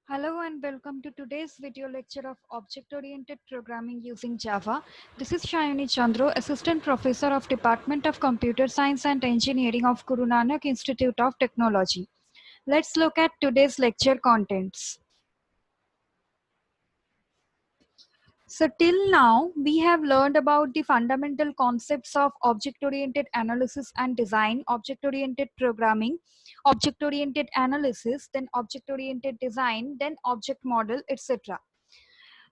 Hello and welcome to today's video lecture of Object-Oriented Programming using Java. This is Shayani Chandru, Assistant Professor of Department of Computer Science and Engineering of Guru Nanak Institute of Technology. Let's look at today's lecture contents. So till now, we have learned about the fundamental concepts of object-oriented analysis and design, object-oriented programming, object-oriented analysis, then object-oriented design, then object model, etc.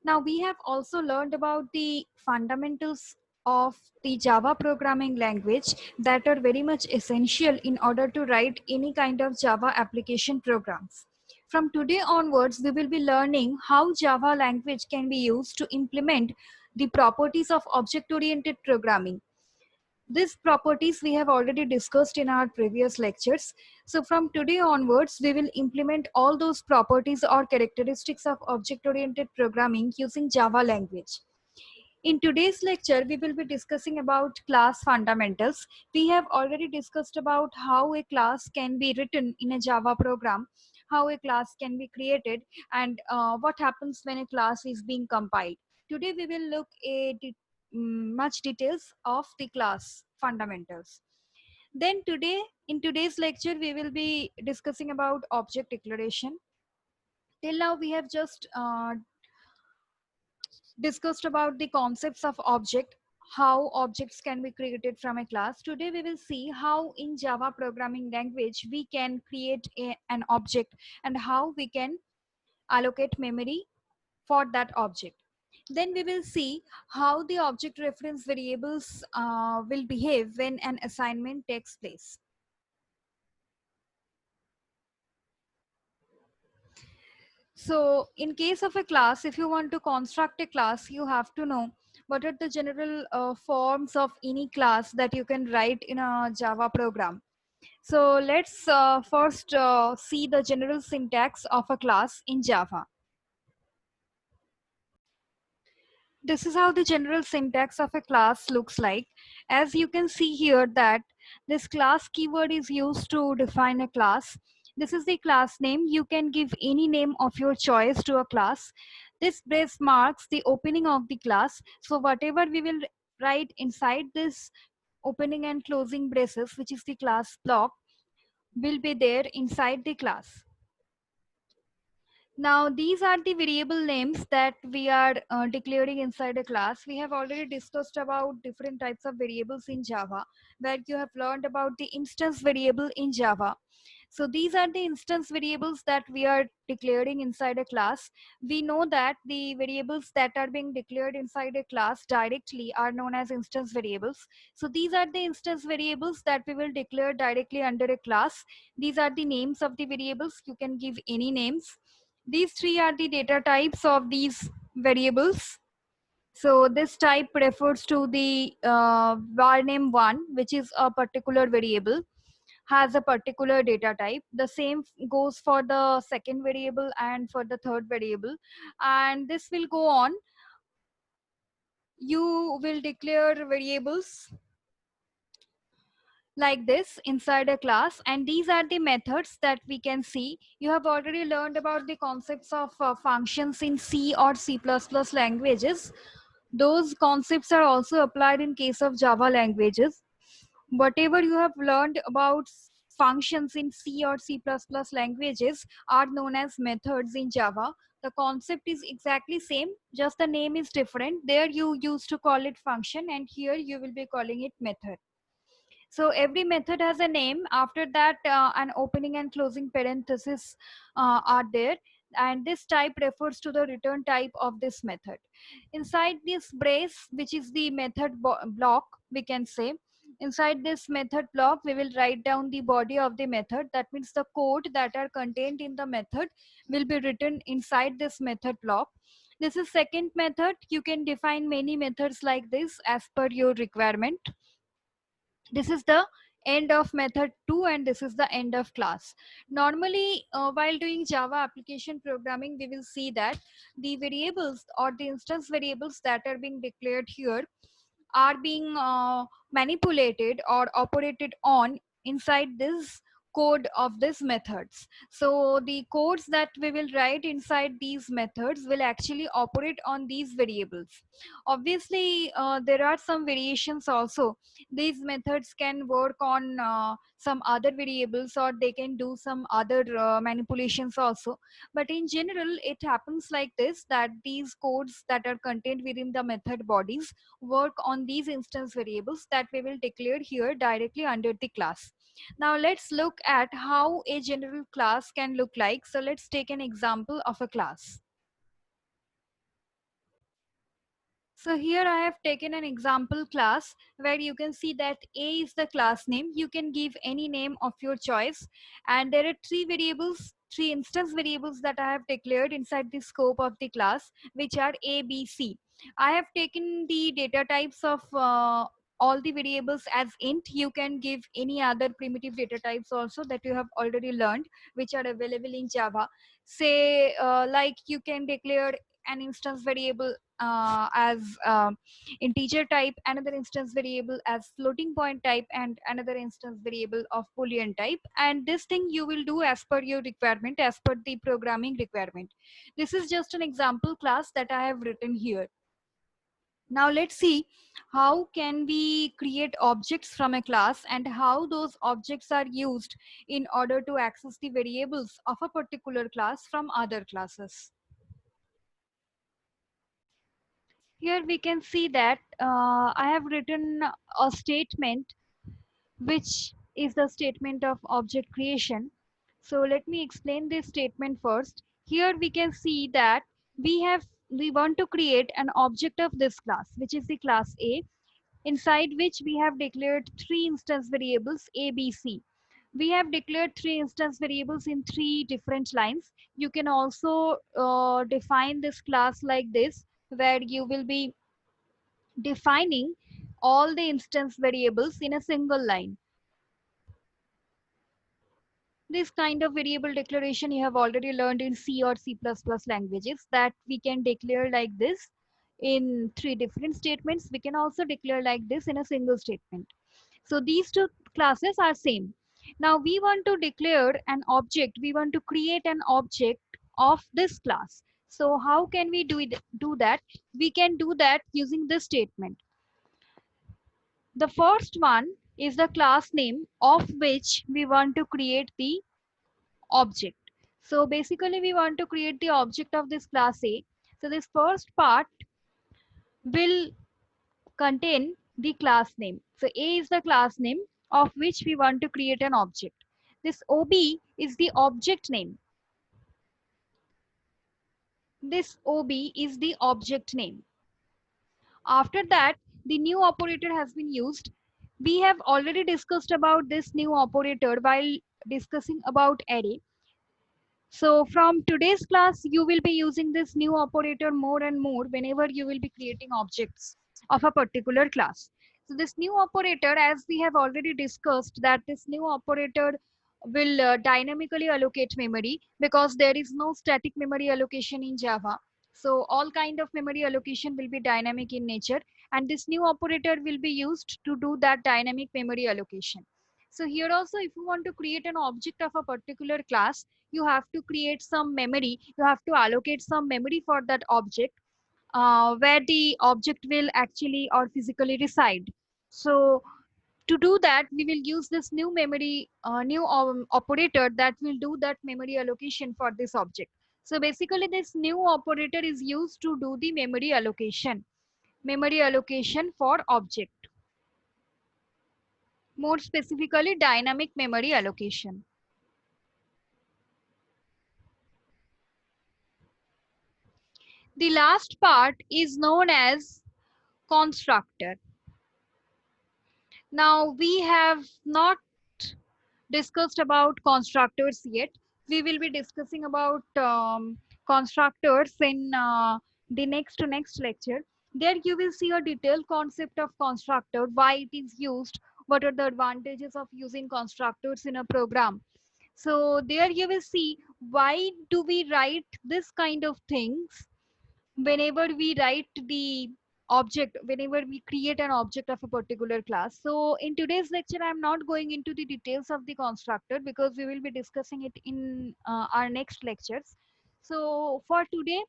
Now we have also learned about the fundamentals of the Java programming language that are very much essential in order to write any kind of Java application programs. From today onwards, we will be learning how Java language can be used to implement the properties of object-oriented programming. These properties we have already discussed in our previous lectures. So from today onwards, we will implement all those properties or characteristics of object-oriented programming using Java language. In today's lecture, we will be discussing about class fundamentals. We have already discussed about how a class can be written in a Java program, how a class can be created, and what happens when a class is being compiled. Today, we will look at much details of the class fundamentals. Then in today's lecture, we will be discussing about object declaration. Till now, we have just discussed about the concepts of object, how objects can be created from a class. Today we will see how in Java programming language we can create an object and how we can allocate memory for that object. Then we will see how the object reference variables will behave when an assignment takes place. So in case of a class, if you want to construct a class, you have to know what are the general forms of any class that you can write in a Java program. So let's first see the general syntax of a class in Java. This is how the general syntax of a class looks like. As you can see here that this class keyword is used to define a class. This is the class name. You can give any name of your choice to a class. This brace marks the opening of the class. So whatever we will write inside this opening and closing braces, which is the class block, will be there inside the class. Now, these are the variable names that we are declaring inside a class. We have already discussed about different types of variables in Java, where you have learned about the instance variable in Java. So these are the instance variables that we are declaring inside a class. We know that the variables that are being declared inside a class directly are known as instance variables. So these are the instance variables that we will declare directly under a class. These are the names of the variables. You can give any names. These three are the data types of these variables. So this type refers to the var name1, which is a particular variable, has a particular data type. The same goes for the second variable and for the third variable. And this will go on. You will declare variables like this inside a class, and these are the methods that we can see. You have already learned about the concepts of functions in C or C++ languages. Those concepts are also applied in case of Java languages. Whatever you have learned about functions in C or C++ languages are known as methods in Java. The concept is exactly same, just the name is different. There you used to call it function, and here you will be calling it method. So every method has a name. After that, an opening and closing parenthesis are there. And this type refers to the return type of this method. Inside this brace, which is the method block, we can say, inside this method block, we will write down the body of the method. That means the code that are contained in the method will be written inside this method block. This is second method. You can define many methods like this as per your requirement. This is the end of method 2, and this is the end of class. Normally, while doing Java application programming, we will see that the variables or the instance variables that are being declared here are being manipulated or operated on inside this code of these methods. So the codes that we will write inside these methods will actually operate on these variables. Obviously, there are some variations also. These methods can work on some other variables, or they can do some other manipulations also. But in general, it happens like this, that these codes that are contained within the method bodies work on these instance variables that we will declare here directly under the class. Now let's look at how a general class can look like. So let's take an example of a class. So here I have taken an example class where you can see that A is the class name. You can give any name of your choice. And there are three variables, three instance variables that I have declared inside the scope of the class, which are A, B, C. I have taken the data types of all the variables as int. You can give any other primitive data types also that you have already learned, which are available in Java. Say like you can declare an instance variable as integer type, another instance variable as floating point type, and another instance variable of boolean type. And this thing you will do as per your requirement, as per the programming requirement. This is just an example class that I have written here. Now let's see how can we create objects from a class and how those objects are used in order to access the variables of a particular class from other classes. Here we can see that I have written a statement which is the statement of object creation. So let me explain this statement first. Here we can see that we want to create an object of this class, which is the class A, inside which we have declared three instance variables A, B, C. We have declared three instance variables in three different lines. You can also define this class like this, where you will be defining all the instance variables in a single line. This kind of variable declaration you have already learned in C or C++ languages, that we can declare like this in three different statements. We can also declare like this in a single statement. So these two classes are same. Now we want to declare an object. We want to create an object of this class. So how can we do that? We can do that using this statement. The first one is the class name of which we want to create the object. So basically we want to create the object of this class A. So this first part will contain the class name. So A is the class name of which we want to create an object. This OB is the object name. This OB is the object name. After that, the new operator has been used. We have already discussed about this new operator while discussing about array. So from today's class, you will be using this new operator more and more whenever you will be creating objects of a particular class. So this new operator, as we have already discussed, that this new operator will dynamically allocate memory, because there is no static memory allocation in Java. So all kind of memory allocation will be dynamic in nature, and this new operator will be used to do that dynamic memory allocation. So here also, if you want to create an object of a particular class, you have to create some memory. You have to allocate some memory for that object, where the object will actually or physically reside. So to do that, we will use this new memory, new operator that will do that memory allocation for this object. So basically this new operator is used to do the memory allocation for object. More specifically, dynamic memory allocation. The last part is known as constructor. Now we have not discussed about constructors yet. We will be discussing about constructors in the next lecture. There you will see a detailed concept of constructor, why it is used, what are the advantages of using constructors in a program. So there you will see why do we write this kind of things whenever we write the object whenever we create an object of a particular class. So in today's lecture, I'm not going into the details of the constructor because we will be discussing it in our next lectures. So for today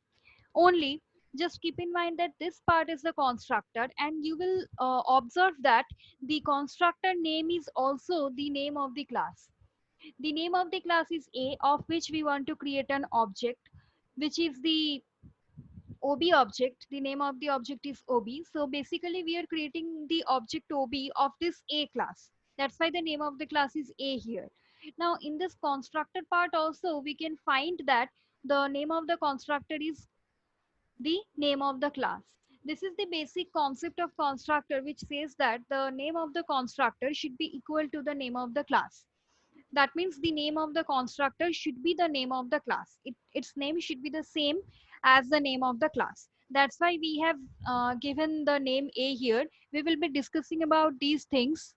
only, just keep in mind that this part is the constructor, and you will observe that the constructor name is also the name of the class. The name of the class is A, of which we want to create an object, which is the OB object. The name of the object is OB. So basically, we are creating the object OB of this A class. That's why the name of the class is A here. Now, in this constructor part also, we can find that the name of the constructor is the name of the class. This is the basic concept of constructor, which says that the name of the constructor should be equal to the name of the class. That means the name of the constructor should be the name of the class. Its name should be the same as the name of the class. That's why we have given the name A here. We will be discussing about these things.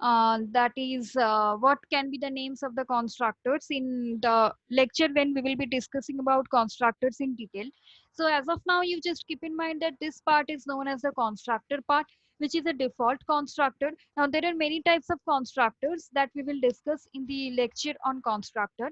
That is what can be the names of the constructors in the lecture when we will be discussing about constructors in detail. So as of now, you just keep in mind that this part is known as the constructor part, which is a default constructor. Now there are many types of constructors that we will discuss in the lecture on constructor.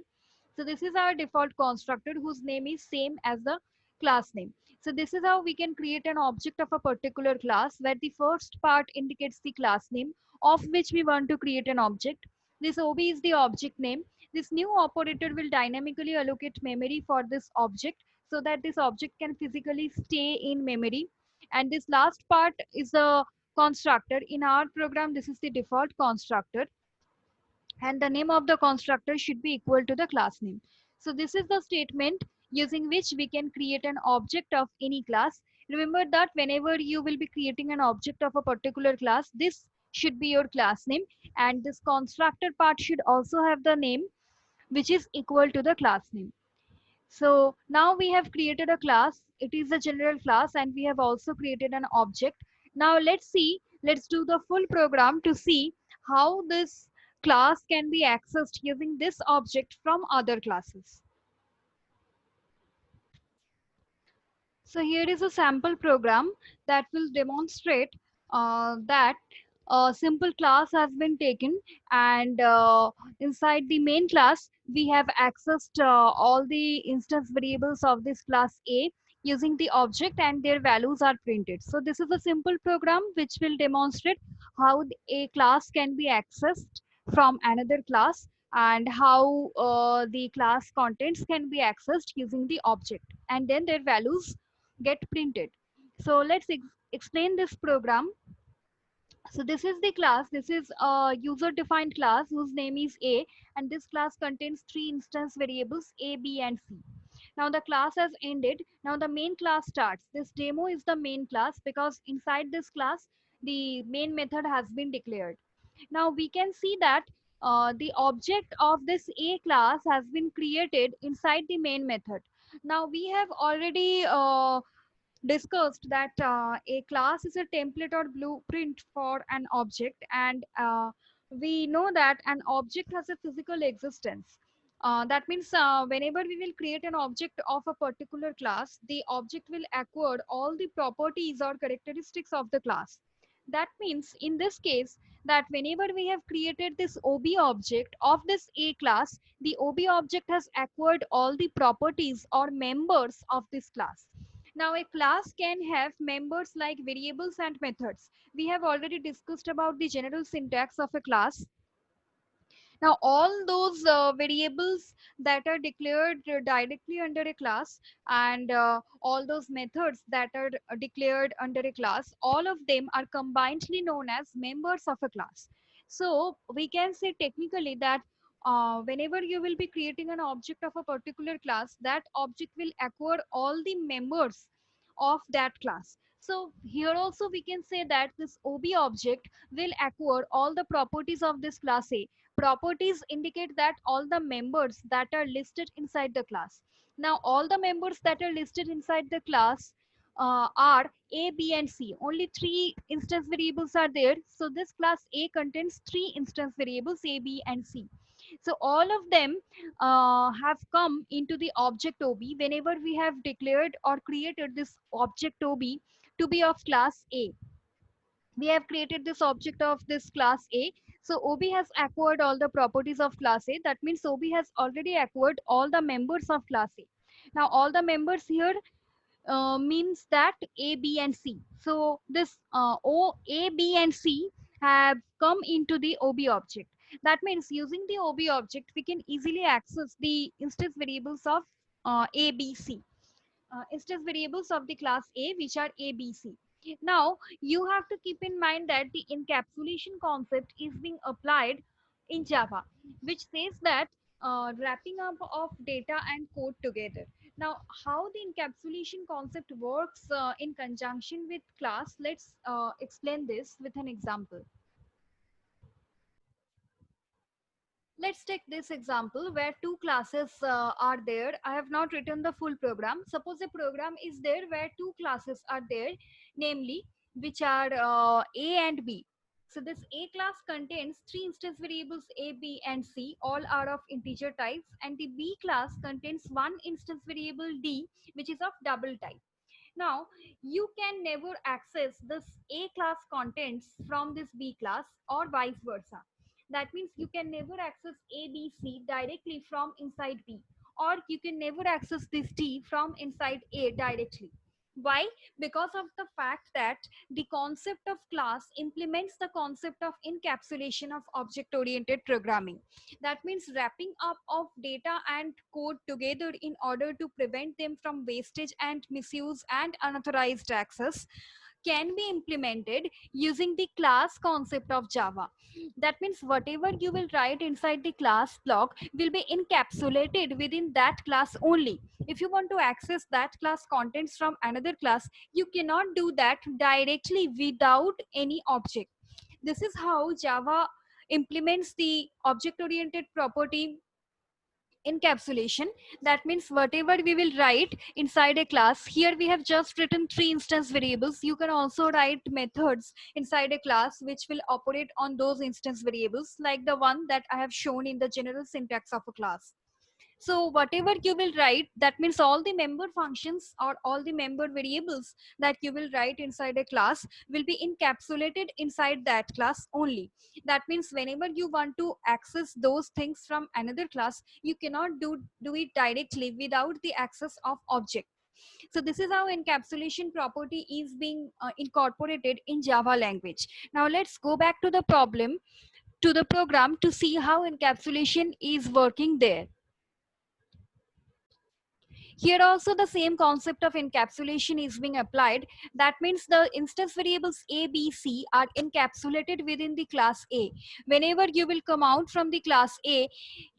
So this is our default constructor whose name is same as the class name. So this is how we can create an object of a particular class, where the first part indicates the class name of which we want to create an object. This OB is the object name. This new operator will dynamically allocate memory for this object so that this object can physically stay in memory. And this last part is the constructor. In our program, this is the default constructor, and the name of the constructor should be equal to the class name. So this is the statement using which we can create an object of any class. Remember that whenever you will be creating an object of a particular class, this should be your class name, and this constructor part should also have the name which is equal to the class name. So now we have created a class. It is a general class, and we have also created an object. Now let's do the full program to see how this class can be accessed using this object from other classes. So here is a sample program that will demonstrate that a simple class has been taken, and inside the main class we have accessed all the instance variables of this class A using the object, and their values are printed. So this is a simple program which will demonstrate how a class can be accessed from another class, and how the class contents can be accessed using the object, and then their values get printed. So let's explain this program. So this is the class. This is a user defined class whose name is A, and this class contains three instance variables A, B, and C. Now the class has ended. Now the main class starts. This demo is the main class because inside this class the main method has been declared. Now we can see that the object of this A class has been created inside the main method. Now we have already discussed that a class is a template or blueprint for an object, and we know that an object has a physical existence. That means whenever we will create an object of a particular class, the object will acquire all the properties or characteristics of the class. That means in this case, that whenever we have created this OB object of this A class, the OB object has acquired all the properties or members of this class. Now, a class can have members like variables and methods. We have already discussed about the general syntax of a class. Now, all those variables that are declared directly under a class, and all those methods that are declared under a class, all of them are combinedly known as members of a class. So we can say technically that whenever you will be creating an object of a particular class, that object will acquire all the members of that class. So here also we can say that this OB object will acquire all the properties of this class A. Properties indicate that all the members that are listed inside the class. Now all the members that are listed inside the class are A, B, and C. Only three instance variables are there. So this class A contains three instance variables A, B, and C. So all of them have come into the object OB whenever we have declared or created this object OB to be of class A. We have created this object of this class A. So OB has acquired all the properties of class A. That means OB has already acquired all the members of class A. Now all the members here means that A, B, and C. So this A, B, and C have come into the OB object. That means using the OB object, we can easily access the instance variables of A, B, C. Instance variables of the class A, which are A, B, C. Now, you have to keep in mind that the encapsulation concept is being applied in Java, which says that wrapping up of data and code together. Now, how the encapsulation concept works in conjunction with class, let's explain this with an example. Let's take this example where two classes are there. I have not written the full program. Suppose a program is there where two classes are there, namely which are A and B. So this A class contains three instance variables A, B, and C. All are of integer types, and the B class contains one instance variable D, which is of double type. Now, you can never access this A class contents from this B class or vice versa. That means you can never access A, B, C directly from inside B, or you can never access this D from inside A directly. Why? Because of the fact that the concept of class implements the concept of encapsulation of object oriented programming. That means wrapping up of data and code together in order to prevent them from wastage and misuse and unauthorized access can be implemented using the class concept of Java. That means whatever you will write inside the class block will be encapsulated within that class only. If you want to access that class contents from another class, you cannot do that directly without any object. This is how Java implements the object oriented property encapsulation. That means whatever we will write inside a class, here we have just written three instance variables. You can also write methods inside a class which will operate on those instance variables, like the one that I have shown in the general syntax of a class. So whatever you will write, that means all the member functions or all the member variables that you will write inside a class will be encapsulated inside that class only. That means whenever you want to access those things from another class, you cannot do it directly without the access of object. So this is how encapsulation property is being incorporated in Java language. Now let's go back to the problem, to the program, to see how encapsulation is working there. Here also the same concept of encapsulation is being applied. That means the instance variables A, B, C are encapsulated within the class A. Whenever you will come out from the class A,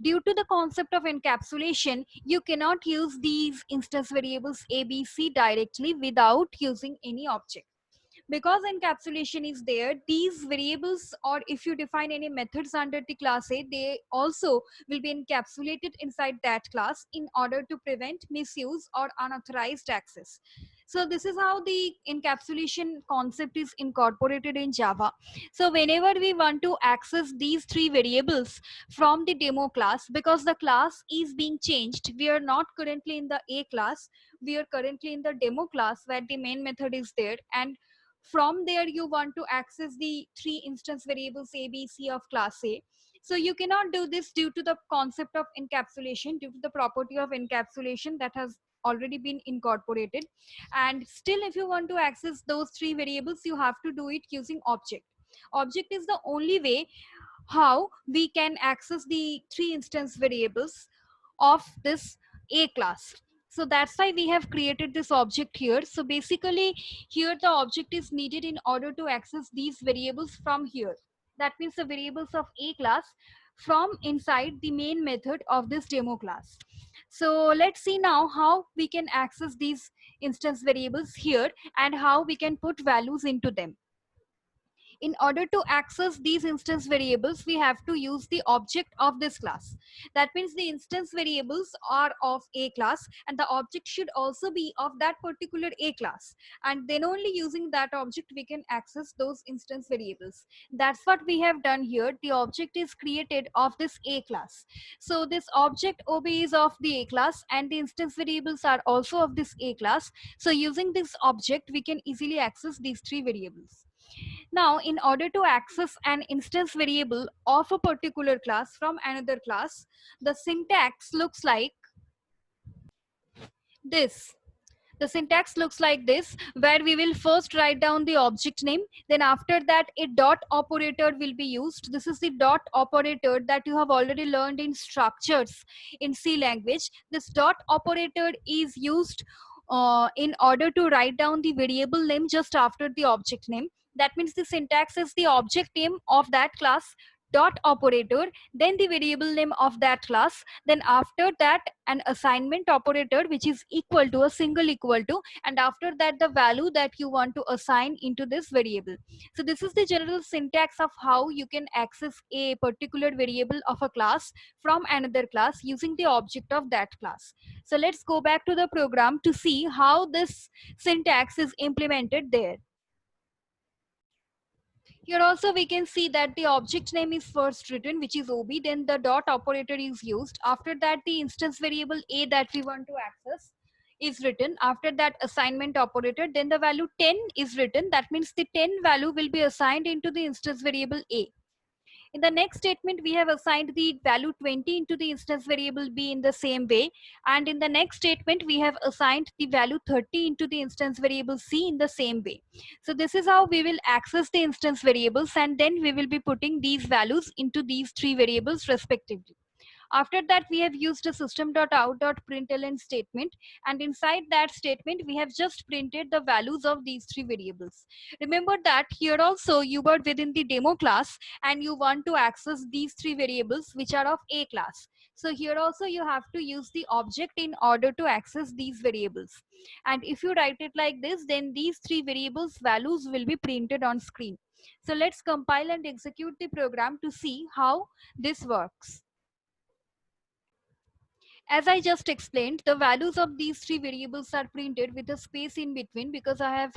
due to the concept of encapsulation, you cannot use these instance variables A, B, C directly without using any object. Because encapsulation is there, these variables, or if you define any methods under the class A, they also will be encapsulated inside that class in order to prevent misuse or unauthorized access. So this is how the encapsulation concept is incorporated in Java. So whenever we want to access these three variables from the demo class, because the class is being changed, we are not currently in the A class, we are currently in the demo class where the main method is there, and from there you want to access the three instance variables A, B, C of class A. So you cannot do this due to the concept of encapsulation, due to the property of encapsulation that has already been incorporated. And still, if you want to access those three variables, you have to do it using object. Object is the only way how we can access the three instance variables of this A class. So that's why we have created this object here. So basically here the object is needed in order to access these variables from here. That means the variables of A class from inside the main method of this demo class. So let's see now how we can access these instance variables here and how we can put values into them. In order to access these instance variables, we have to use the object of this class. That means the instance variables are of a class, and the object should also be of that particular a class, and then only using that object we can access those instance variables. That's what we have done here. The object is created of this a class. So this object ob is of the a class, and the instance variables are also of this a class. So using this object we can easily access these three variables. Now, in order to access an instance variable of a particular class from another class, the syntax looks like this. The syntax looks like this, where we will first write down the object name. Then after that, a dot operator will be used. This is the dot operator that you have already learned in structures in C language. This dot operator is used in order to write down the variable name just after the object name. That means the syntax is the object name of that class, dot operator, then the variable name of that class, then after that an assignment operator which is equal to a single equal to, and after that the value that you want to assign into this variable. So this is the general syntax of how you can access a particular variable of a class from another class using the object of that class. So let's go back to the program to see how this syntax is implemented there. Here also we can see that the object name is first written, which is OB, then the dot operator is used. After that, the instance variable A that we want to access is written. After that, assignment operator, then the value 10 is written. That means the 10 value will be assigned into the instance variable A. In the next statement, we have assigned the value 20 into the instance variable B in the same way. And in the next statement, we have assigned the value 30 into the instance variable C in the same way. So this is how we will access the instance variables, and then we will be putting these values into these three variables respectively. After that, we have used a system.out.println statement, and inside that statement, we have just printed the values of these three variables. Remember that here also you were within the demo class and you want to access these three variables which are of A class. So here also you have to use the object in order to access these variables. And if you write it like this, then these three variables values will be printed on screen. So let's compile and execute the program to see how this works. As I just explained, the values of these three variables are printed with a space in between, because I have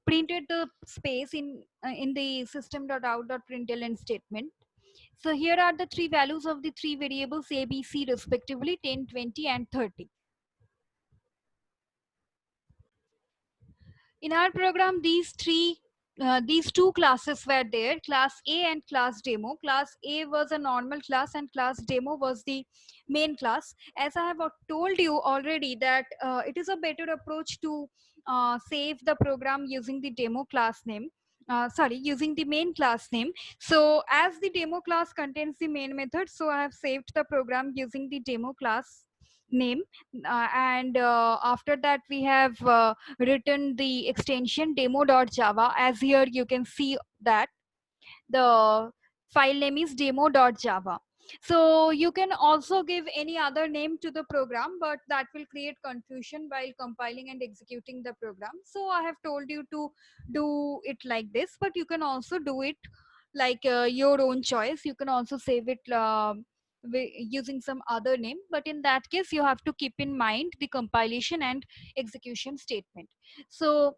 printed the space in the system.out.println statement. So here are the three values of the three variables A, B, C respectively, 10, 20 and 30. In our program, these two classes were there, class A and class demo. Class A was a normal class and class demo was the main class. As I have told you already that it is a better approach to save the program using the demo class name. Using the main class name. So as the demo class contains the main method, so I have saved the program using the demo class name. And after that we have written the extension demo.java. As here you can see that the file name is demo.java. So you can also give any other name to the program, but that will create confusion while compiling and executing the program. So I have told you to do it like this, but you can also do it like your own choice. You can also save it using some other name, but in that case you have to keep in mind the compilation and execution statement. So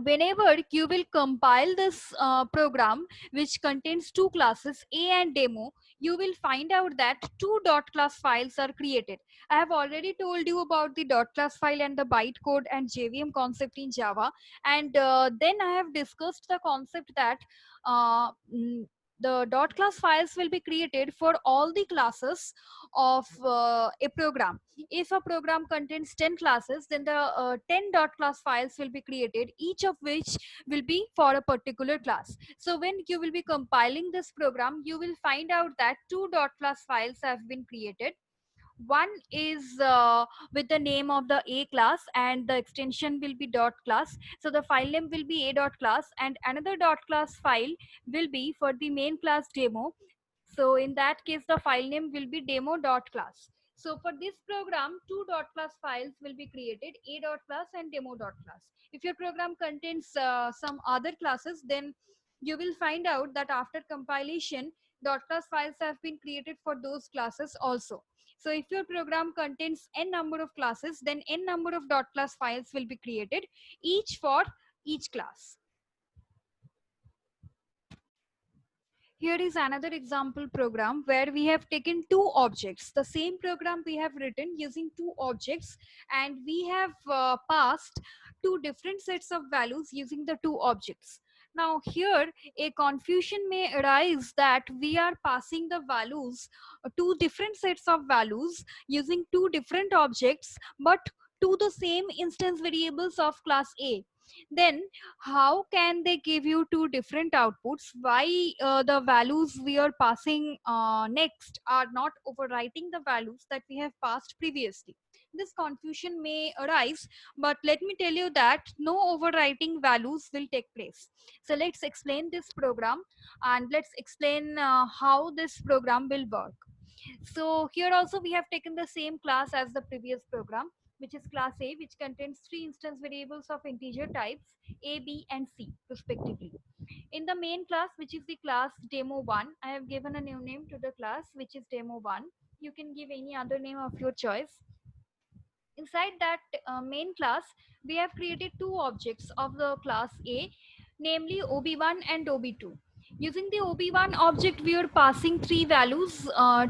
whenever you will compile this program which contains two classes A and demo, you will find out that two dot class files are created. I have already told you about the dot class file and the bytecode and JVM concept in Java, and then I have discussed the concept that uh, mm, the dot class files will be created for all the classes of a program. If a program contains 10 classes, then the 10 dot class files will be created, each of which will be for a particular class. So when you will be compiling this program, you will find out that two dot class files have been created. One is with the name of the A class and the extension will be dot class. So the file name will be A dot class, and another dot class file will be for the main class demo. So in that case, the file name will be demo dot class. So for this program, two dot class files will be created, A dot class and demo dot class. If your program contains some other classes, then you will find out that after compilation, dot class files have been created for those classes also. So if your program contains n number of classes, then n number of dot class files will be created, each for each class. Here is another example program where we have taken two objects. The same program we have written using two objects, and we have passed two different sets of values using the two objects. Now here a confusion may arise that we are passing the values, two different sets of values using two different objects, but to the same instance variables of class A. Then how can they give you two different outputs? Why the values we are passing next are not overwriting the values that we have passed previously? This confusion may arise, but let me tell you that no overwriting values will take place. So let's explain this program, and let's explain how this program will work. So here also we have taken the same class as the previous program, which is class A, which contains three instance variables of integer types A, B, and C respectively. In the main class, which is the class demo1, I have given a new name to the class, which is demo1. You can give any other name of your choice. Inside that main class, we have created two objects of the class A, namely OB1 and OB2. Using the OB1 object, we are passing three values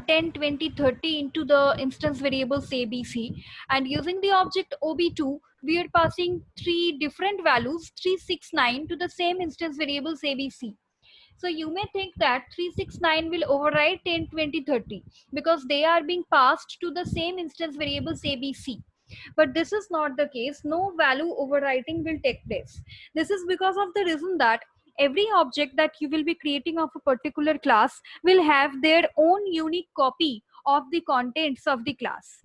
10, 20, 30 into the instance variables ABC. And using the object OB2, we are passing three different values 3, 6, 9 to the same instance variables ABC. So you may think that 369 will override 10, 20, 30 because they are being passed to the same instance variables ABC. But this is not the case. No value overwriting will take place. This is because of the reason that every object that you will be creating of a particular class will have their own unique copy of the contents of the class.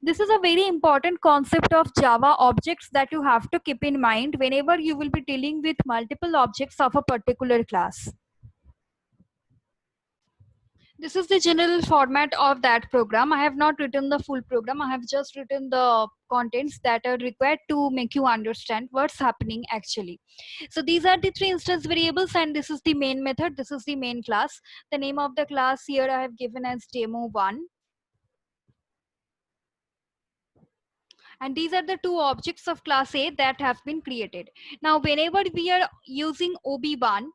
This is a very important concept of Java objects that you have to keep in mind whenever you will be dealing with multiple objects of a particular class. This is the general format of that program. I have not written the full program. I have just written the contents that are required to make you understand what's happening actually. So these are the three instance variables, and this is the main method. This is the main class. The name of the class here I have given as demo1. And these are the two objects of class A that have been created. Now, whenever we are using OB1,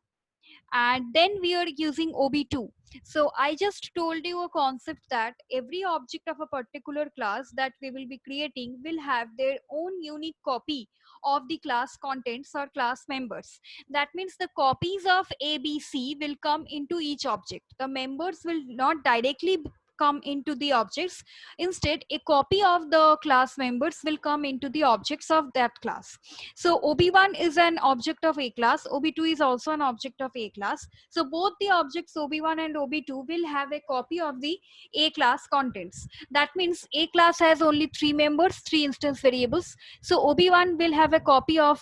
and then we are using OB2. So I just told you a concept that every object of a particular class that we will be creating will have their own unique copy of the class contents or class members. That means the copies of ABC will come into each object. The members will not directly come into the objects. Instead, a copy of the class members will come into the objects of that class. So OB1 is an object of A class, OB2 is also an object of A class. So both the objects OB1 and OB2 will have a copy of the A class contents. That means A class has only three members, three instance variables. So OB1 will have a copy of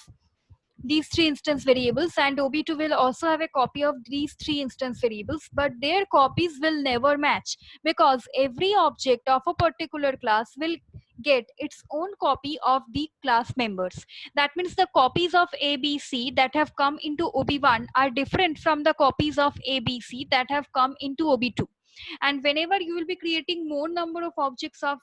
these three instance variables, and OB2 will also have a copy of these three instance variables, but their copies will never match because every object of a particular class will get its own copy of the class members. That means the copies of ABC that have come into OB1 are different from the copies of ABC that have come into OB2. And whenever you will be creating more number of objects of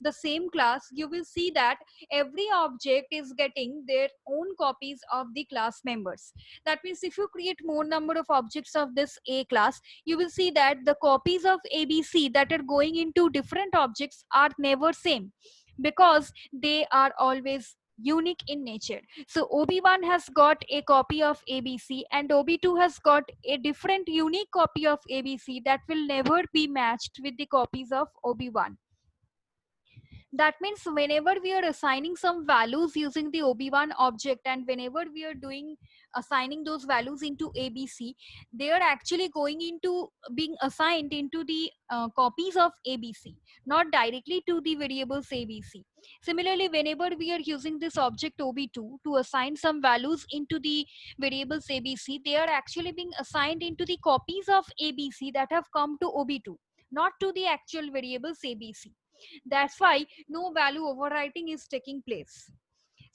the same class, you will see that every object is getting their own copies of the class members. That means if you create more number of objects of this A class, you will see that the copies of ABC that are going into different objects are never same because they are always unique in nature. So OB1 has got a copy of ABC and OB2 has got a different unique copy of ABC that will never be matched with the copies of OB1. That means whenever we are assigning some values using the OB1 object, and whenever we are doing assigning those values into ABC, they are actually going into being assigned into the copies of ABC, not directly to the variables ABC. Similarly, whenever we are using this object OB2 to assign some values into the variables ABC, they are actually being assigned into the copies of ABC that have come to OB2, not to the actual variables ABC. That's why no value overwriting is taking place.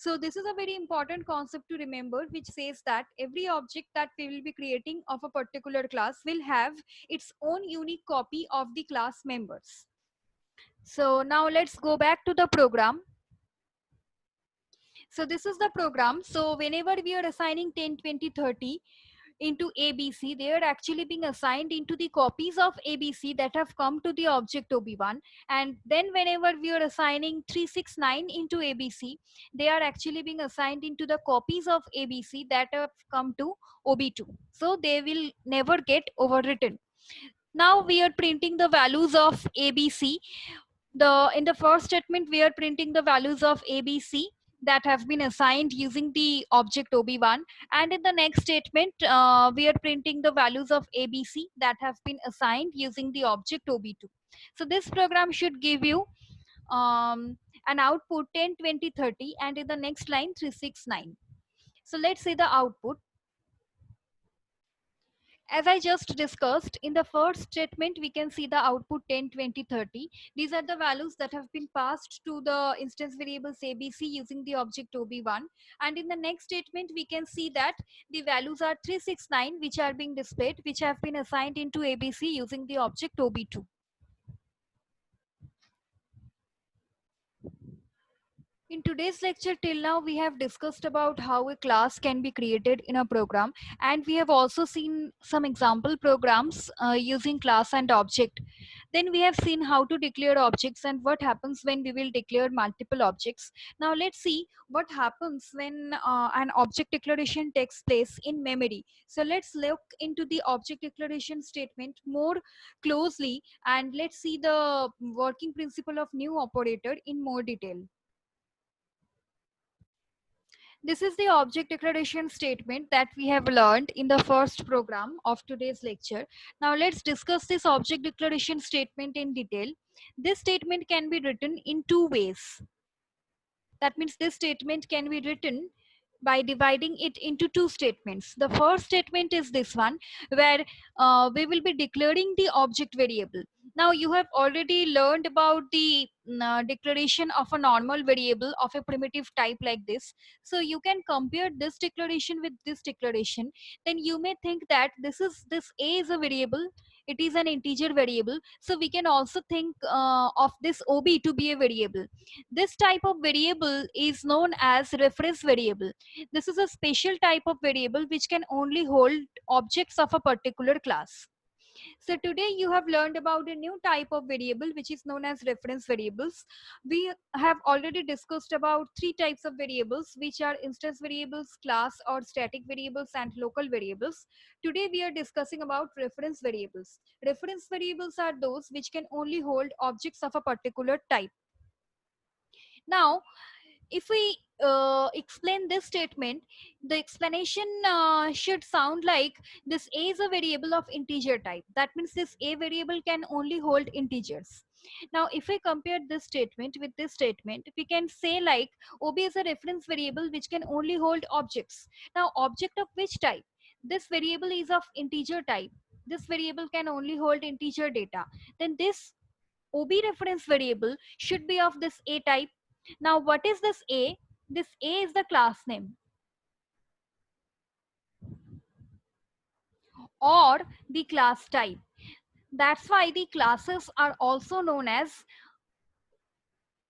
So this is a very important concept to remember, which says that every object that we will be creating of a particular class will have its own unique copy of the class members. So now let's go back to the program. So this is the program. So whenever we are assigning 10, 20, 30 into ABC, they are actually being assigned into the copies of ABC that have come to the object OB1. And then whenever we are assigning 369 into ABC, they are actually being assigned into the copies of ABC that have come to OB2. So they will never get overwritten. Now we are printing the values of ABC. In the first statement, we are printing the values of ABC that have been assigned using the object OB1, and in the next statement we are printing the values of ABC that have been assigned using the object OB2. So this program should give you an output 10, 20, 30, and in the next line 369. So let's see the output. As I just discussed, in the first statement, we can see the output 10, 20, 30. These are the values that have been passed to the instance variables ABC using the object OB1. And in the next statement, we can see that the values are 369, which are being displayed, which have been assigned into ABC using the object OB2. In today's lecture till now, we have discussed about how a class can be created in a program, and we have also seen some example programs using class and object. Then we have seen how to declare objects and what happens when we will declare multiple objects. Now let's see what happens when an object declaration takes place in memory. So let's look into the object declaration statement more closely, and let's see the working principle of new operator in more detail. This is the object declaration statement that we have learned in the first program of today's lecture. Now let's discuss this object declaration statement in detail. This statement can be written in two ways. That means this statement can be written by dividing it into two statements. The first statement is this one, where we will be declaring the object variable. Now you have already learned about the declaration of a normal variable of a primitive type like this. So you can compare this declaration with this declaration. Then you may think that this a is a variable, it is an integer variable, so we can also think of this ob to be a variable. This type of variable is known as reference variable. This is a special type of variable which can only hold objects of a particular class. So today you have learned about a new type of variable which is known as reference variables. We have already discussed about three types of variables, which are instance variables, class or static variables, and local variables. Today we are discussing about reference variables. Reference variables are those which can only hold objects of a particular type. Now, if we explain this statement, the explanation should sound like this a is a variable of integer type. That means this a variable can only hold integers. Now, if we compare this statement with this statement, we can say like ob is a reference variable which can only hold objects. Now, object of which type? This variable is of integer type. This variable can only hold integer data. Then this ob reference variable should be of this a type. Now, what is this A? This A is the class name or the class type. That's why the classes are also known as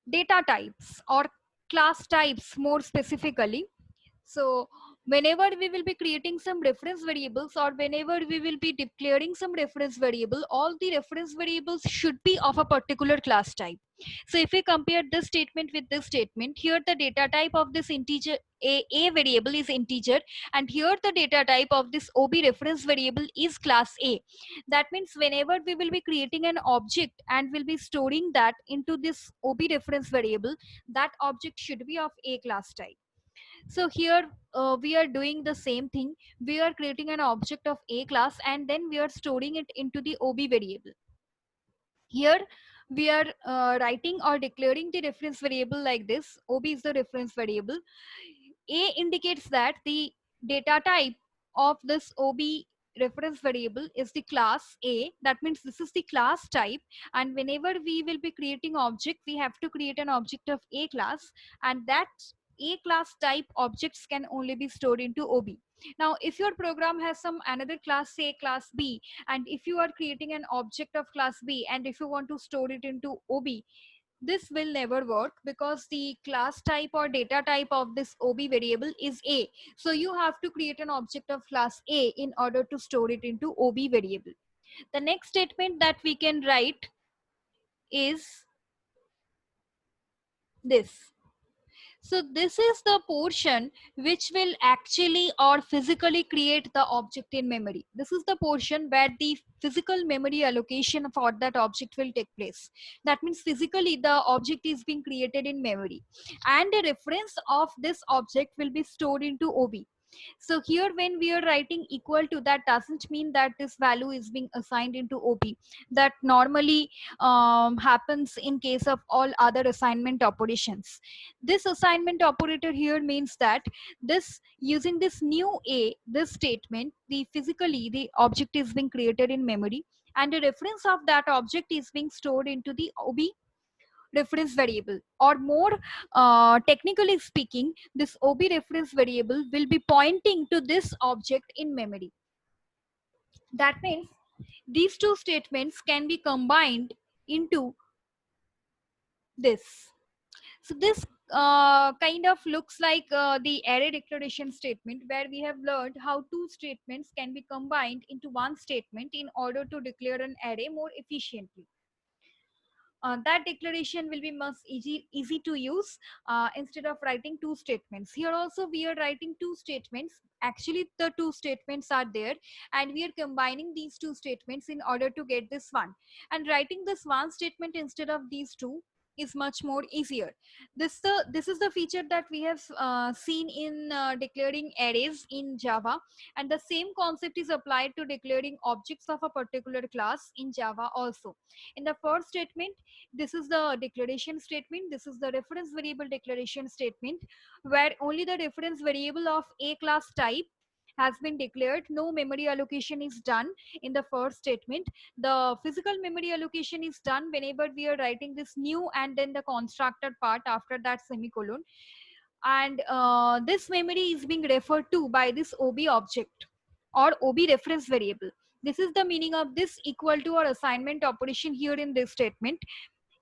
data types or class types more specifically. So whenever we will be creating some reference variables or whenever we will be declaring some reference variable, all the reference variables should be of a particular class type. So if we compare this statement with this statement, here the data type of this integer a variable is integer, and here the data type of this ob reference variable is class A. That means whenever we will be creating an object and will be storing that into this ob reference variable, that object should be of a class type. So here we are doing the same thing. We are creating an object of a class and then we are storing it into the ob variable. Here we are writing or declaring the reference variable like this. Ob is the reference variable. A indicates that the data type of this ob reference variable is the class A. That means this is the class type, and whenever we will be creating object, we have to create an object of A class, and that A class type objects can only be stored into OB. Now, if your program has some another class, say class B, and if you are creating an object of class B, and if you want to store it into OB, this will never work because the class type or data type of this OB variable is A. So you have to create an object of class A in order to store it into OB variable. The next statement that we can write is this. So this is the portion which will actually or physically create the object in memory. This is the portion where the physical memory allocation for that object will take place. That means physically the object is being created in memory, and a reference of this object will be stored into OB. So here when we are writing equal to, that doesn't mean that this value is being assigned into OB. That normally happens in case of all other assignment operations. This assignment operator here means that this, using this new A, this statement, the physically the object is being created in memory, and a reference of that object is being stored into the OB reference variable. Or more technically speaking, this OB reference variable will be pointing to this object in memory. That means these two statements can be combined into this. So this kind of looks like the array declaration statement, where we have learned how two statements can be combined into one statement in order to declare an array more efficiently. That declaration will be much easy to use instead of writing two statements. Here also we are writing two statements. Actually the two statements are there, and we are combining these two statements in order to get this one, and writing this one statement instead of these two is much more easier. This is the feature that we have seen in declaring arrays in Java, and the same concept is applied to declaring objects of a particular class in Java also. In the first statement, this is the declaration statement. This is the reference variable declaration statement, where only the reference variable of a class type has been declared. No memory allocation is done in the first statement. The physical memory allocation is done whenever we are writing this new and then the constructor part after that semicolon. And this memory is being referred to by this OB object or OB reference variable. This is the meaning of this equal to or assignment operation here in this statement.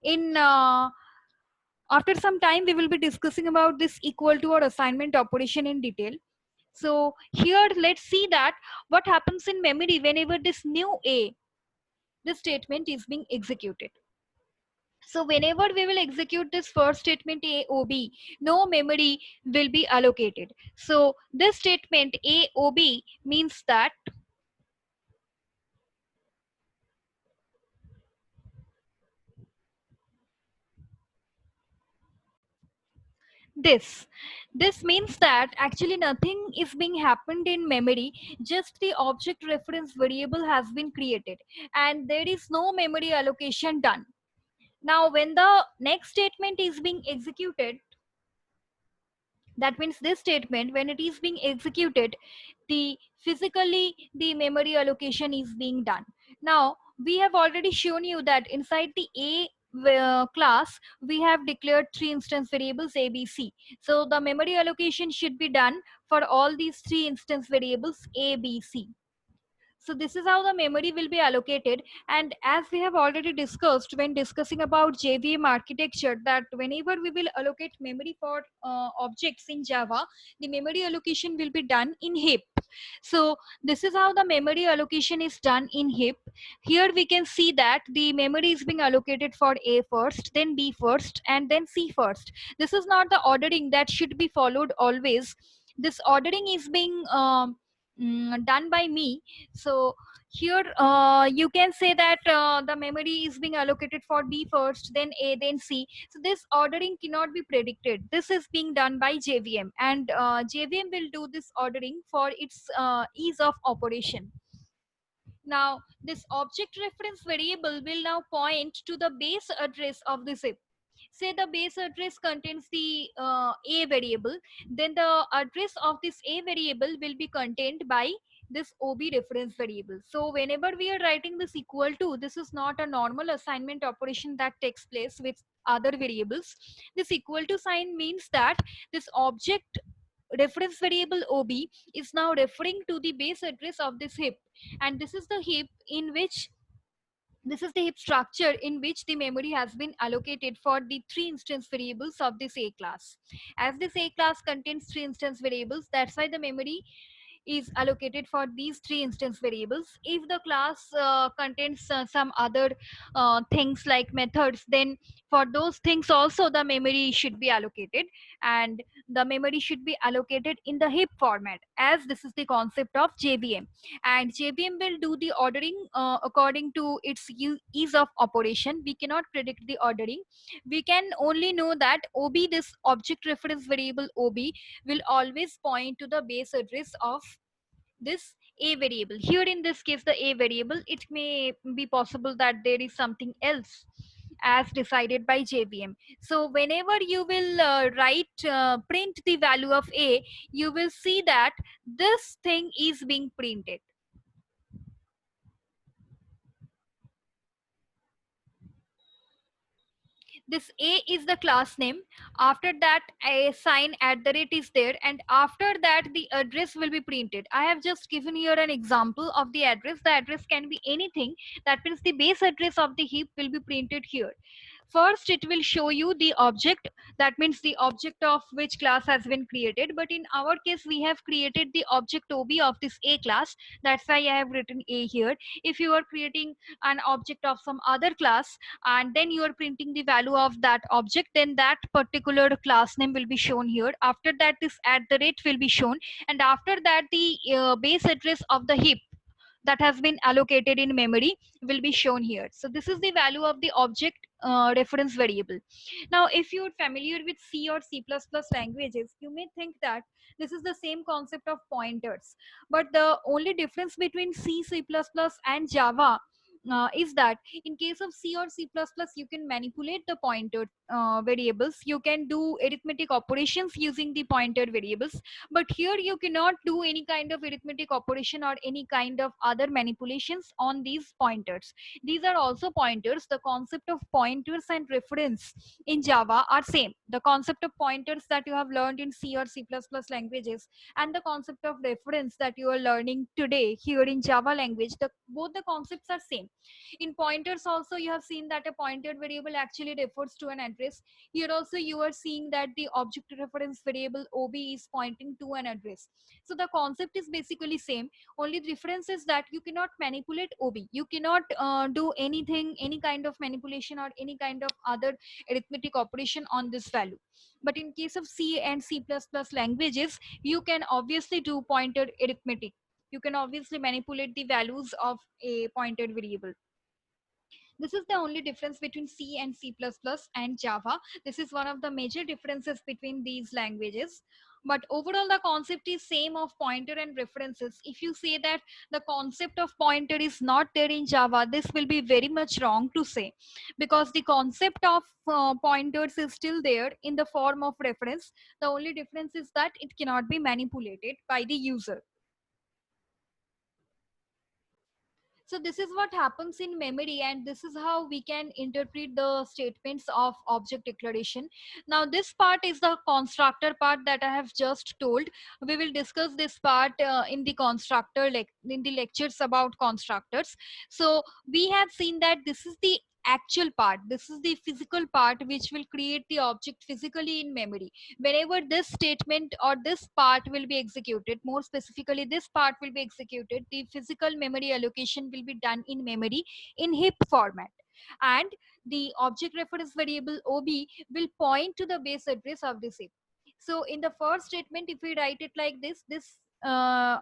In after some time we will be discussing about this equal to or assignment operation in detail. So here let's see that what happens in memory whenever this new A, this statement is being executed. So whenever we will execute this first statement AOB, no memory will be allocated. So this statement AOB means that this means that actually nothing is being happened in memory, just the object reference variable has been created and there is no memory allocation done. Now when the next statement is being executed, that means this statement when it is being executed, the physically the memory allocation is being done. Now we have already shown you that inside the A class we have declared three instance variables ABC. So the memory allocation should be done for all these three instance variables ABC. So this is how the memory will be allocated. And as we have already discussed when discussing about JVM architecture, that whenever we will allocate memory for objects in Java, the memory allocation will be done in heap. So this is how the memory allocation is done in heap. Here we can see that the memory is being allocated for A first, then B first, and then C first. This is not the ordering that should be followed always. This ordering is being done by me. So here you can say that the memory is being allocated for B first, then A, then C. So this ordering cannot be predicted. This is being done by JVM, and JVM will do this ordering for its ease of operation. Now this object reference variable will now point to the base address of this heap. Say the base address contains the A variable, then the address of this A variable will be contained by this OB reference variable. So whenever we are writing this equal to, this is not a normal assignment operation that takes place with other variables. This equal to sign means that this object reference variable OB is now referring to the base address of this heap, and this is the heap in which this is the heap structure in which the memory has been allocated for the three instance variables of this A class. As this A class contains three instance variables, that's why the memory is allocated for these three instance variables. If the class contains some other things like methods, then for those things also the memory should be allocated, and the memory should be allocated in the heap format, as this is the concept of JVM. And JVM will do the ordering according to its ease of operation. We cannot predict the ordering. We can only know that OB, this object reference variable OB, will always point to the base address of this A variable. Here in this case, the A variable, it may be possible that there is something else as decided by JVM. So whenever you will print the value of A, you will see that this thing is being printed. This A is the class name. After that, a sign at the rate is there, and after that the address will be printed. I have just given here an example of the address. The address can be anything. That means the base address of the heap will be printed here. First it will show you the object, that means the object of which class has been created, but in our case we have created the object OB of this A class. That's why I have written A here. If you are creating an object of some other class and then you are printing the value of that object, then that particular class name will be shown here. After that, this at the rate will be shown, and after that the base address of the heap that has been allocated in memory will be shown here. So this is the value of the object reference variable. Now if you're familiar with C or C++ languages, you may think that this is the same concept of pointers, but the only difference between C++ and Java is that in case of C or C++, you can manipulate the pointer variables. You can do arithmetic operations using the pointer variables, but here you cannot do any kind of arithmetic operation or any kind of other manipulations on these pointers. These are also pointers. The concept of pointers and reference in Java are same. The concept of pointers that you have learned in C or C++ languages and the concept of reference that you are learning today here in Java language, both the concepts are same. In pointers also, you have seen that a pointer variable actually refers to an address. Here also you are seeing that the object reference variable OB is pointing to an address. So the concept is basically same. Only difference is that you cannot manipulate OB. You cannot do anything, any kind of manipulation or any kind of other arithmetic operation on this value. But in case of C and C++ languages, you can obviously do pointer arithmetic. You can obviously manipulate the values of a pointer variable. This is the only difference between C and C++ and Java. This is one of the major differences between these languages. But overall, the concept is same of pointer and references. If you say that the concept of pointer is not there in Java, this will be very much wrong to say, because the concept of pointers is still there in the form of reference. The only difference is that it cannot be manipulated by the user. So this is what happens in memory, and this is how we can interpret the statements of object declaration. Now this part is the constructor part that I have just told. We will discuss this part in the constructor, like in the lectures about constructors. So we have seen that this is the actual part, this is the physical part which will create the object physically in memory. Whenever this statement or this part will be executed, more specifically this part will be executed, the physical memory allocation will be done in memory in heap format, and the object reference variable OB will point to the base address of this heap. So in the first statement, if we write it like this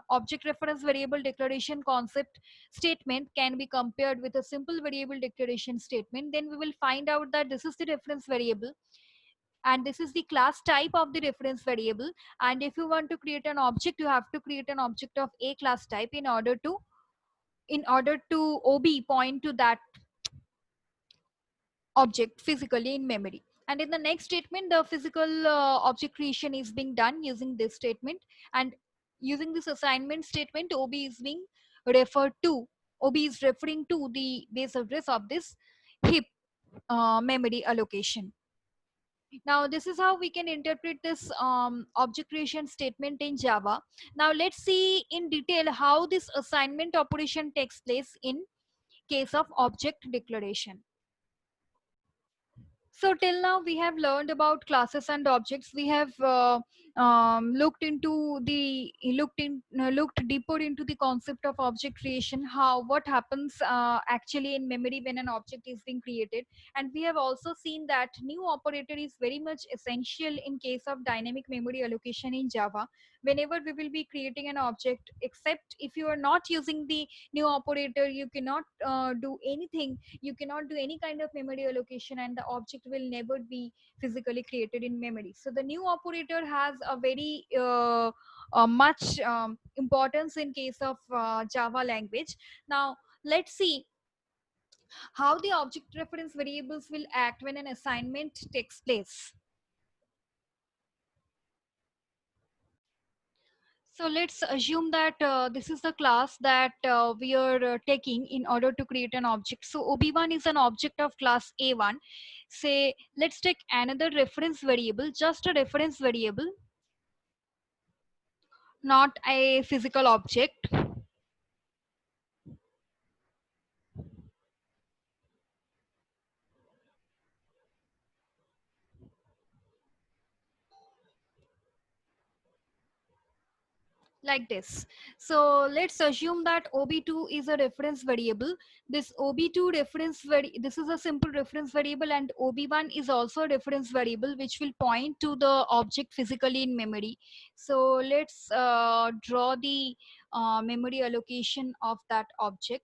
object reference variable declaration concept statement can be compared with a simple variable declaration statement, then we will find out that this is the reference variable and this is the class type of the reference variable. And if you want to create an object, you have to create an object of a class type in order to OB point to that object physically in memory. And in the next statement, the physical object creation is being done using this statement. And using this assignment statement, OB is being referred to, OB is referring to the base address of this heap memory allocation. Now, this is how we can interpret this object creation statement in Java. Now, let's see in detail how this assignment operation takes place in case of object declaration. So till now we have learned about classes and objects. We have looked deeper into the concept of object creation, how what happens actually in memory when an object is being created, and we have also seen that new operator is very much essential in case of dynamic memory allocation in Java. Whenever we will be creating an object, except if you are not using the new operator, you cannot do anything, you cannot do any kind of memory allocation, and the object will never be physically created in memory. So the new operator has a very much importance in case of Java language. Now let's see how the object reference variables will act when an assignment takes place. So let's assume that this is the class that we are taking in order to create an object. So OB1 is an object of class A1. Say, let's take another reference variable, just a reference variable, not a physical object. Like this. So let's assume that OB2 is a reference variable. This OB2 this is a simple reference variable, and OB1 is also a reference variable which will point to the object physically in memory. So let's draw the memory allocation of that object.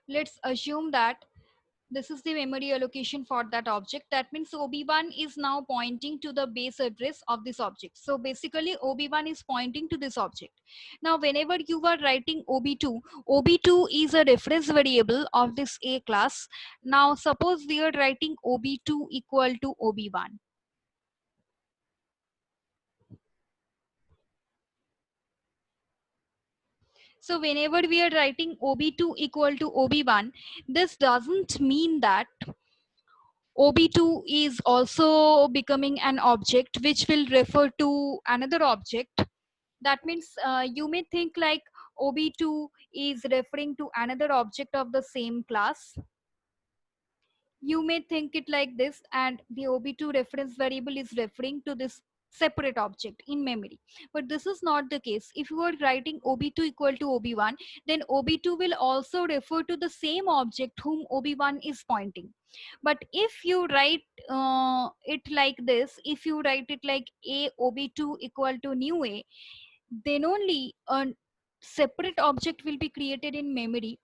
Let's assume that this is the memory allocation for that object. That means OB1 is now pointing to the base address of this object. So basically OB1 is pointing to this object. Now whenever you are writing OB2, OB2 is a reference variable of this A class. Now suppose we are writing OB2 equal to OB1. So whenever we are writing OB2 equal to OB1, this doesn't mean that OB2 is also becoming an object which will refer to another object. That means you may think like OB2 is referring to another object of the same class. You may think it like this, and the OB2 reference variable is referring to this separate object in memory. But this is not the case. If you are writing OB2 equal to OB1, then OB2 will also refer to the same object whom OB1 is pointing. But if you write it like this, if you write it like A OB2 equal to new A, then only a separate object will be created in memory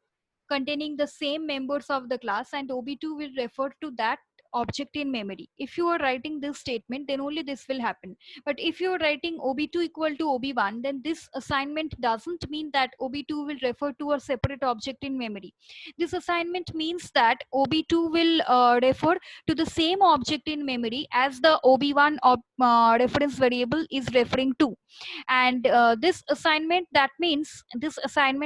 containing the same members of the class, and OB2 will refer to that object in memory. If you are writing this statement, then only this will happen. But if you are writing OB2 equal to OB1, then this assignment doesn't mean that OB2 will refer to a separate object in memory. This assignment means that OB2 will refer to the same object in memory as the OB1 reference variable is referring to. And this assignment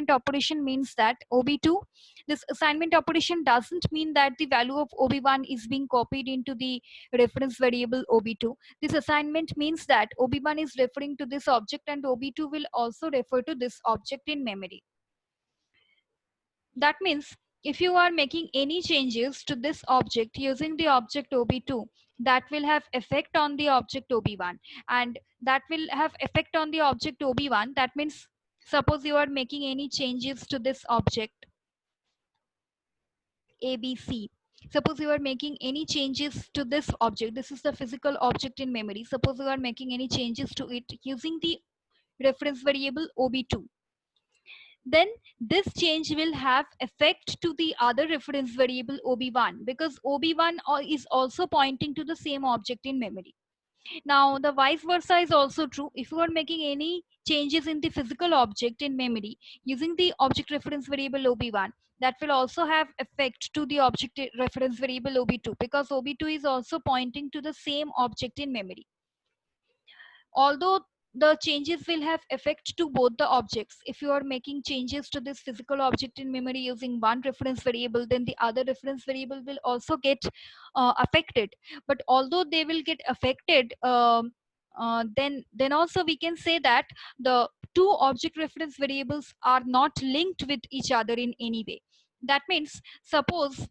operation means that OB2, this assignment operation doesn't mean that the value of OB1 is being copied into the reference variable OB2. This assignment means that OB1 is referring to this object, and OB2 will also refer to this object in memory. That means if you are making any changes to this object using the object OB2, that will have effect on the object OB1, and that will have effect on the object OB1. That means suppose you are making any changes to this object ABC. Suppose you are making any changes to this object. This is the physical object in memory. Suppose you are making any changes to it using the reference variable OB2. Then this change will have effect to the other reference variable OB1, because OB1 is also pointing to the same object in memory. Now the vice versa is also true. If you are making any changes in the physical object in memory using the object reference variable OB1, that will also have effect to the object reference variable OB2, because OB2 is also pointing to the same object in memory. Although the changes will have effect to both the objects. If you are making changes to this physical object in memory using one reference variable, then the other reference variable will also get affected. But although they will get affected, then also we can say that the two object reference variables are not linked with each other in any way. That means, suppose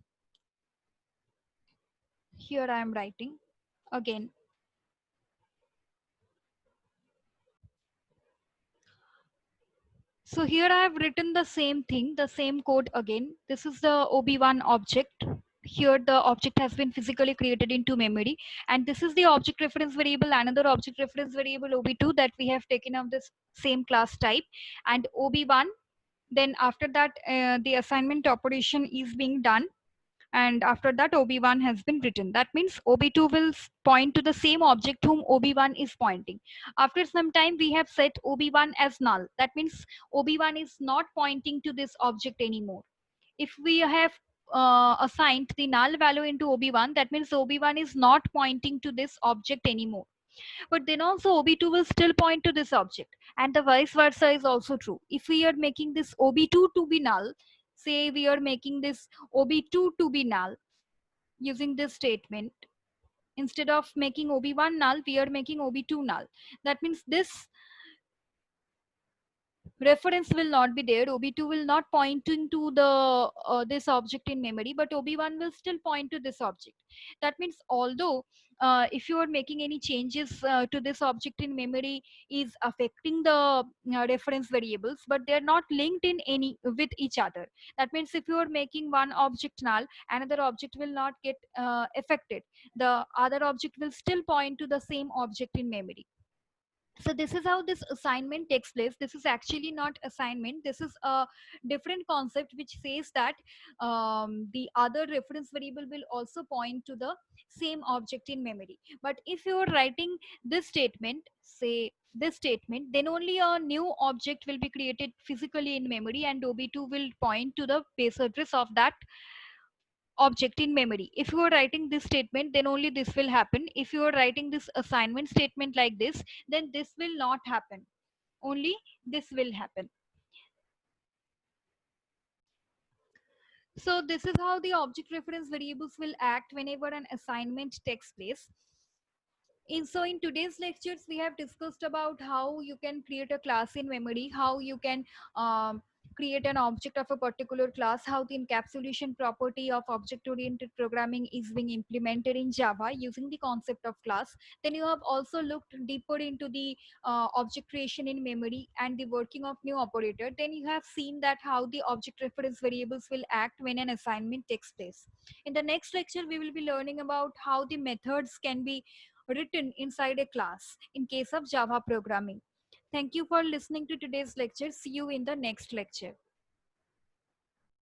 here I am writing again. So here I have written the same thing, the same code again. This is the OB1 object. Here the object has been physically created into memory, and this is the object reference variable, another object reference variable OB2 that we have taken of this same class type, and OB1. Then after that, the assignment operation is being done, and after that OB1 has been written. That means OB2 will point to the same object whom OB1 is pointing. After some time we have set OB1 as null. That means OB1 is not pointing to this object anymore. If we have assigned the null value into OB1, that means OB1 is not pointing to this object anymore. But then also OB2 will still point to this object, and the vice versa is also true. If we are making this OB2 to be null, say we are making this OB2 to be null using this statement, instead of making OB1 null, we are making OB2 null. That means this reference will not be there. OB2 will not point into the this object in memory, but OB1 will still point to this object. That means although if you are making any changes to this object in memory is affecting the reference variables, but they are not linked in any with each other. That means if you are making one object null, another object will not get affected. The other object will still point to the same object in memory. So this is how this assignment takes place. This is actually not assignment, this is a different concept which says that the other reference variable will also point to the same object in memory. But if you are writing this statement, say this statement, then only a new object will be created physically in memory, and OB2 will point to the base address of that object in memory. If you are writing this statement, then only this will happen. If you are writing this assignment statement like this, then this will not happen. Only this will happen. So this is how the object reference variables will act whenever an assignment takes place. In today's lectures we have discussed about how you can create a class in memory, how you can create an object of a particular class, how the encapsulation property of object oriented programming is being implemented in Java using the concept of class. Then you have also looked deeper into the object creation in memory and the working of new operator. Then you have seen that how the object reference variables will act when an assignment takes place. In the next lecture we will be learning about how the methods can be written inside a class in case of Java programming. Thank you for listening to today's lecture. See you in the next lecture.